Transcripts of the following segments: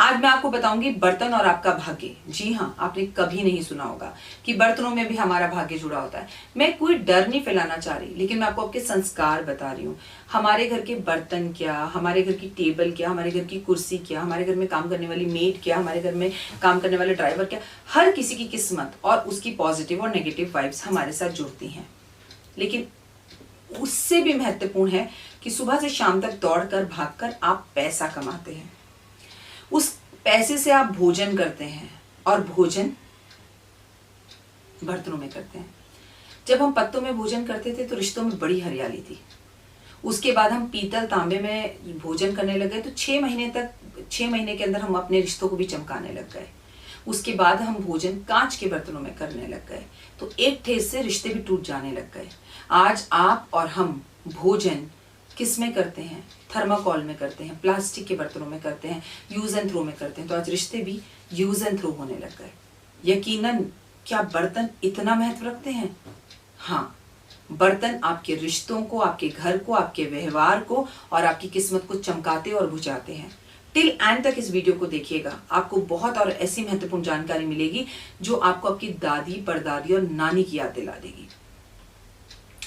आज मैं आपको बताऊंगी बर्तन और आपका भाग्य। जी हाँ, आपने कभी नहीं सुना होगा कि बर्तनों में भी हमारा भाग्य जुड़ा होता है। मैं कोई डर नहीं फैलाना चाह रही, लेकिन मैं आपको आपके संस्कार बता रही हूँ। हमारे घर के बर्तन क्या, हमारे घर की टेबल क्या, हमारे घर की कुर्सी क्या, हमारे घर में काम करने वाली मेड क्या, हमारे घर में काम करने वाले ड्राइवर क्या, हर किसी की किस्मत और उसकी पॉजिटिव और नेगेटिव वाइब्स हमारे साथ जुड़ती हैं। लेकिन उससे भी महत्वपूर्ण है कि सुबह से शाम तक दौड़कर भागकर आप पैसा कमाते हैं। उस पैसे से आप भोजन करते हैं और भोजन बर्तनों में करते हैं। जब हम पत्तों में भोजन करते थे तो रिश्तों में बड़ी हरियाली थी। उसके बाद हम पीतल तांबे में भोजन करने लगे तो 6 महीने के अंदर हम अपने रिश्तों को भी चमकाने लग गए। उसके बाद हम भोजन कांच के बर्तनों में करने लग गए तो एक ठेस से रिश्ते भी टूट जाने लग गए। आज आप और हम भोजन किस में करते हैं? थर्माकोल में करते हैं, प्लास्टिक के बर्तनों में करते हैं, यूज एंड थ्रो में करते हैं। तो आज रिश्ते भी यूज एंड थ्रो होने लग गए। यकीनन क्या बर्तन इतना महत्व रखते हैं? हाँ, बर्तन आपके रिश्तों को, आपके घर को, आपके व्यवहार को और आपकी किस्मत को चमकाते और बुझाते हैं। टिल एंड तक इस वीडियो को देखिएगा, आपको बहुत और ऐसी महत्वपूर्ण जानकारी मिलेगी जो आपको आपकी दादी, परदादी और नानी की याद दिला देगी।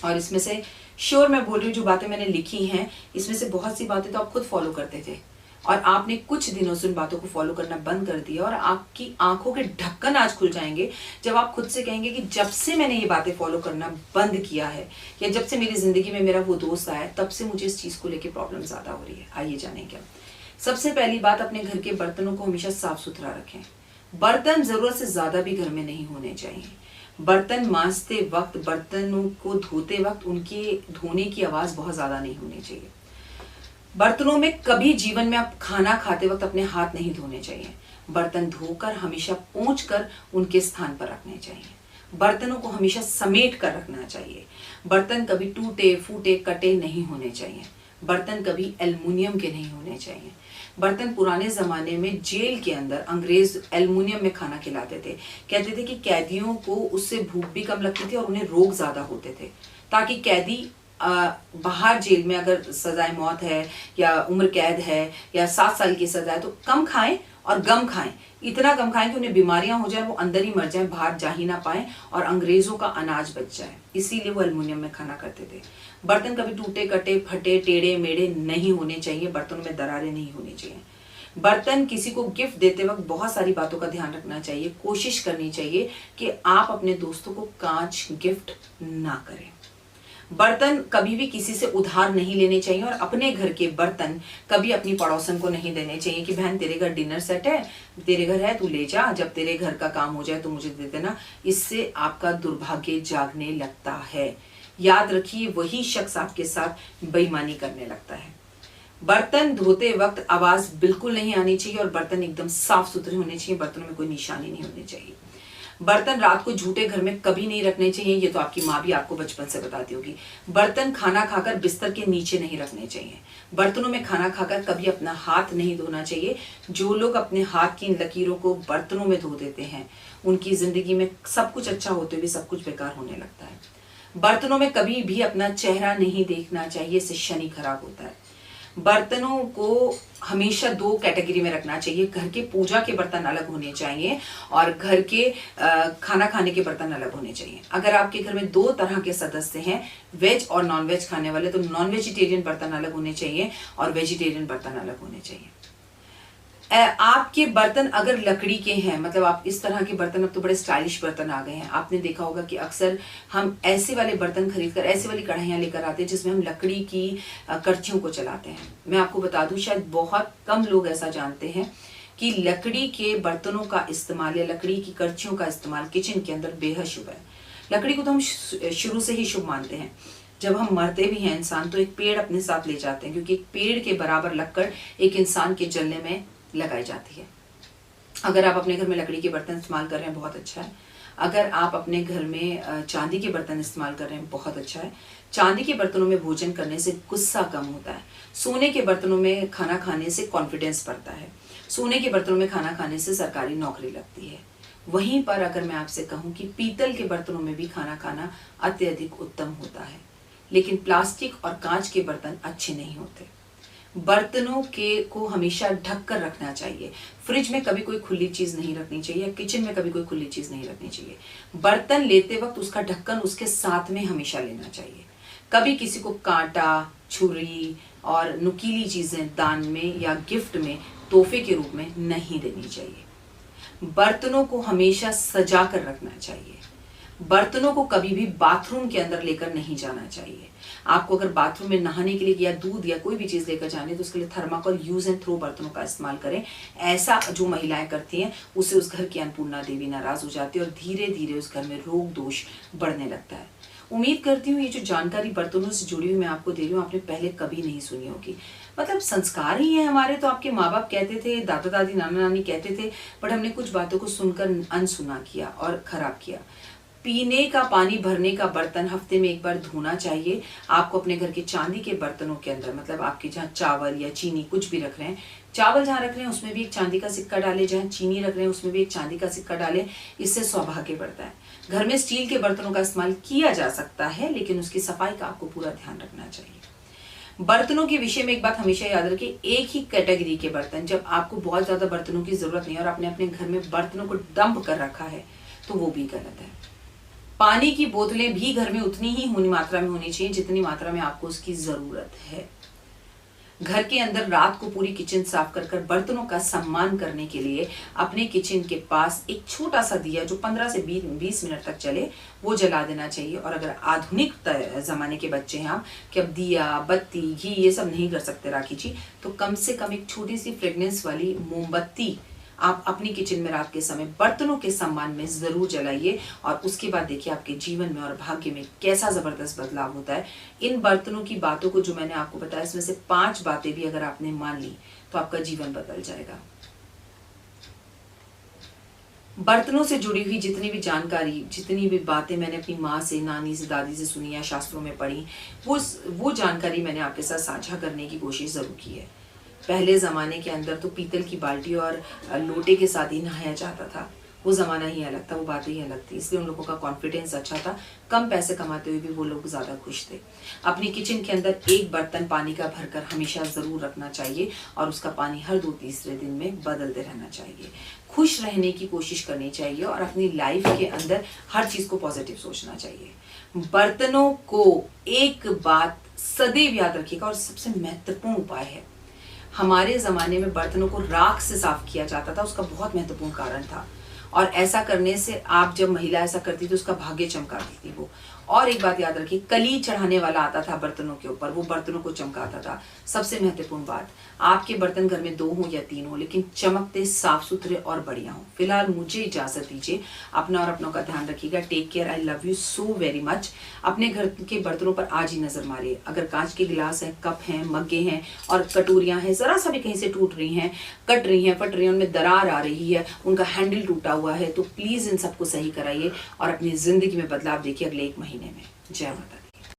और इसमें से श्योर मैं बोल रही हूँ, जो बातें मैंने लिखी हैं इसमें से बहुत सी बातें तो आप खुद फॉलो करते थे और आपने कुछ दिनों से उन बातों को फॉलो करना बंद कर दिया और आपकी आंखों के ढक्कन आज खुल जाएंगे जब आप खुद से कहेंगे कि जब से मैंने ये बातें फॉलो करना बंद किया है या जब से मेरी जिंदगी में मेरा वो दोस्त आया तब से मुझे इस चीज को लेकर प्रॉब्लम ज्यादा हो रही है। आइए जाने क्या। सबसे पहली बात, अपने घर के बर्तनों को हमेशा साफ सुथरा रखें। बर्तन जरूरत से ज्यादा भी घर में नहीं होने चाहिए। बर्तन मांजते वक्त, बर्तनों को धोते वक्त उनके धोने की आवाज बहुत ज्यादा नहीं होनी चाहिए। बर्तनों में कभी जीवन में आप खाना खाते वक्त अपने हाथ नहीं धोने चाहिए। बर्तन धोकर हमेशा पोंछ कर उनके स्थान पर रखने चाहिए। बर्तनों को हमेशा समेट कर रखना चाहिए। बर्तन कभी टूटे फूटे कटे नहीं होने चाहिए। बर्तन कभी एल्युमिनियम के नहीं होने चाहिए। बर्तन पुराने जमाने में जेल के अंदर अंग्रेज एल्युमिनियम में खाना खिलाते थे। कहते थे कि कैदियों को उससे भूख भी कम लगती थी और उन्हें रोग ज्यादा होते थे, ताकि कैदी बाहर जेल में अगर सजाए मौत है या उम्र कैद है या 7 साल की सजा है तो कम खाएं और गम खाएं। इतना कम खाएं कि उन्हें बीमारियां हो जाए, वो अंदर ही मर जाएं, बाहर जा ही ना पाए और अंग्रेजों का अनाज बच जाए। इसीलिए वो एल्युमिनियम में खाना करते थे। बर्तन कभी टूटे कटे फटे टेढ़े मेढ़े नहीं होने चाहिए। बर्तनों में दरारें नहीं होनी चाहिए। बर्तन किसी को गिफ्ट देते वक्त बहुत सारी बातों का ध्यान रखना चाहिए। कोशिश करनी चाहिए कि आप अपने दोस्तों को कांच गिफ्ट ना करें। बर्तन कभी भी किसी से उधार नहीं लेने चाहिए और अपने घर के बर्तन कभी अपनी पड़ोसन को नहीं देने चाहिए कि बहन तेरे घर डिनर सेट है, तेरे घर है, तू ले जा, जब तेरे घर का काम हो जाए तो मुझे दे देना। इससे आपका दुर्भाग्य जागने लगता है। याद रखिए, वही शख्स आपके साथ बेईमानी करने लगता है। बर्तन धोते वक्त आवाज बिल्कुल नहीं आनी चाहिए और बर्तन एकदम साफ सुथरे होने चाहिए। बर्तनों में कोई निशानी नहीं होनी चाहिए। बर्तन रात को झूठे घर में कभी नहीं रखने चाहिए। ये तो आपकी माँ भी आपको बचपन से बताती होगी। बर्तन खाना खाकर बिस्तर के नीचे नहीं रखने चाहिए। बर्तनों में खाना खाकर कभी अपना हाथ नहीं धोना चाहिए। जो लोग अपने हाथ की लकीरों को बर्तनों में धो देते हैं उनकी जिंदगी में सब कुछ अच्छा होते हुए सब कुछ बेकार होने लगता है। बर्तनों में कभी भी अपना चेहरा नहीं देखना चाहिए, इससे शनि खराब होता है। बर्तनों को हमेशा 2 कैटेगरी में रखना चाहिए। घर के पूजा के बर्तन अलग होने चाहिए और घर के खाना खाने के बर्तन अलग होने चाहिए। अगर आपके घर में 2 तरह के सदस्य हैं, वेज और नॉन वेज खाने वाले, तो नॉन वेजिटेरियन बर्तन अलग होने चाहिए और वेजिटेरियन बर्तन अलग होने चाहिए। आपके बर्तन अगर लकड़ी के हैं, मतलब आप इस तरह के बर्तन, अब तो बड़े स्टाइलिश बर्तन आ गए हैं। आपने देखा होगा कि अक्सर हम ऐसे वाले बर्तन खरीदकर ऐसे वाली कढ़ाइयाँ लेकर आते हैं जिसमें हम लकड़ी की करछियों को चलाते हैं। मैं आपको बता दूं, शायद बहुत कम लोग ऐसा जानते हैं कि लकड़ी के बर्तनों का इस्तेमाल या लकड़ी की करछियों का इस्तेमाल किचन के अंदर बेहद शुभ है। लकड़ी को तो हम शुरू से ही शुभ मानते हैं। जब हम मरते भी हैं इंसान तो एक पेड़ अपने साथ ले जाते हैं, क्योंकि एक पेड़ के बराबर लक्कड़ एक इंसान के जलने में लगाई जाती है। अगर आप अपने घर में लकड़ी के बर्तन इस्तेमाल कर रहे हैं बहुत अच्छा है। अगर आप अपने घर में चांदी के बर्तन इस्तेमाल कर रहे हैं बहुत अच्छा है। चांदी के बर्तनों में भोजन करने से गुस्सा कम होता है। सोने के बर्तनों में खाना खाने से कॉन्फिडेंस बढ़ता है। सोने के बर्तनों में खाना खाने से सरकारी नौकरी लगती है। वहीं पर अगर मैं आपसे कहूं कि पीतल के बर्तनों में भी खाना खाना अत्यधिक उत्तम होता है, लेकिन प्लास्टिक और कांच के बर्तन अच्छे नहीं होते। बर्तनों के को हमेशा ढक कर रखना चाहिए। फ्रिज में कभी कोई खुली चीज नहीं रखनी चाहिए, किचन में कभी कोई खुली चीज नहीं रखनी चाहिए। बर्तन लेते वक्त उसका ढक्कन उसके साथ में हमेशा लेना चाहिए। कभी किसी को कांटा, छुरी और नुकीली चीजें दान में या गिफ्ट में, तोहफे के रूप में नहीं देनी चाहिए। बर्तनों को हमेशा सजा कर रखना चाहिए। बर्तनों को कभी भी बाथरूम के अंदर लेकर नहीं जाना चाहिए। आपको अगर बाथरूम में नहाने के लिए या दूध या कोई भी चीज लेकर जानी है तो उसके लिए थर्माकोल यूज एंड थ्रो बर्तनों का इस्तेमाल करें। ऐसा जो महिलाएं करती हैं उससे उस घर की अन्नपूर्णा देवी नाराज हो जाती है और धीरे धीरे उस घर में रोग दोष बढ़ने लगता है। उम्मीद करती हूँ ये जो जानकारी बर्तनों से जुड़ी हुई मैं आपको दे रही हूँ आपने पहले कभी नहीं सुनी होगी। मतलब संस्कार ही है हमारे, तो आपके माँ बाप कहते थे, दादा दादी नाना नानी कहते थे, बट हमने कुछ बातों को सुनकर अनसुना किया और खराब किया। पीने का पानी भरने का बर्तन हफ्ते में एक बार धोना चाहिए। आपको अपने घर के चांदी के बर्तनों के अंदर, मतलब आपके जहाँ चावल या चीनी कुछ भी रख रहे हैं, चावल जहाँ रख रहे हैं उसमें भी एक चांदी का सिक्का डालें, जहाँ चीनी रख रहे हैं उसमें भी एक चांदी का सिक्का डालें। इससे सौभाग्य बढ़ता है। घर में स्टील के बर्तनों का इस्तेमाल किया जा सकता है, लेकिन उसकी सफाई का आपको पूरा ध्यान रखना चाहिए। बर्तनों के विषय में एक बात हमेशा याद रखिए, एक ही कैटेगरी के बर्तन, जब आपको बहुत ज्यादा बर्तनों की जरूरत नहीं और आपने अपने घर में बर्तनों को डंप कर रखा है तो वो भी गलत है। पानी की बोतलें भी घर में उतनी ही मात्रा में होनी चाहिए जितनी मात्रा में आपको उसकी जरूरत है। घर के अंदर रात को पूरी किचन साफ कर बर्तनों का सम्मान करने के लिए अपने किचन के पास एक छोटा सा दिया जो 15 से 20 मिनट तक चले वो जला देना चाहिए। और अगर आधुनिक जमाने के बच्चे हैं आप कि अब दिया, बत्ती, घी ये सब नहीं कर सकते राखी जी, तो कम से कम एक छोटी सी फ्रेग्रेंस वाली मोमबत्ती आप अपनी किचन में रात के समय बर्तनों के सम्मान में जरूर जलाइए और उसके बाद देखिए आपके जीवन में और भाग्य में कैसा जबरदस्त बदलाव होता है। इन बर्तनों की बातों को जो मैंने आपको बताया इसमें से 5 बातें भी अगर आपने मान ली तो आपका जीवन बदल जाएगा। बर्तनों से जुड़ी हुई जितनी भी जानकारी, जितनी भी बातें मैंने अपनी माँ से, नानी से, दादी से सुनी या शास्त्रों में पढ़ी, वो जानकारी मैंने आपके साथ साझा करने की कोशिश जरूर की है। पहले ज़माने के अंदर तो पीतल की बाल्टी और लोटे के साथ ही नहाया जाता था। वो ज़माना ही अलग था, वो बातें ही अलग थी, इसलिए उन लोगों का कॉन्फिडेंस अच्छा था। कम पैसे कमाते हुए भी वो लोग ज़्यादा खुश थे। अपनी किचन के अंदर एक बर्तन पानी का भरकर हमेशा ज़रूर रखना चाहिए और उसका पानी हर 2-3 दिन में बदलते रहना चाहिए। खुश रहने की कोशिश करनी चाहिए और अपनी लाइफ के अंदर हर चीज़ को पॉजिटिव सोचना चाहिए। बर्तनों को एक बात सदैव याद रखिएगा और सबसे महत्वपूर्ण उपाय है, हमारे ज़माने में बर्तनों को राख से साफ किया जाता था। उसका बहुत महत्वपूर्ण कारण था और ऐसा करने से आप जब महिला ऐसा करती थी उसका भाग्य चमकाती थी वो। और एक बात याद रखिए, कली चढ़ाने वाला आता था बर्तनों के ऊपर, वो बर्तनों को चमकाता था। सबसे महत्वपूर्ण बात, आपके बर्तन घर में 2 हो या 3 हो लेकिन चमकते, साफ सुथरे और बढ़िया हो। फिलहाल मुझे इजाजत दीजिए, अपना और अपनों का ध्यान रखिएगा। Take care, I love you so very much. अपने घर के बर्तनों पर आज ही नजर मारिए। अगर कांच के गिलास हैं, कप हैं, मग्गे हैं और कटोरियां हैं, जरा सा भी कहीं से टूट रही हैं, कट रही हैं, फट रही हैं, उनमें दरार आ रही है, उनका हैंडल टूटा हुआ है, तो प्लीज इन सबको सही कराइए और अपनी जिंदगी में बदलाव देखिए अगले 1 महीने में। जय माता।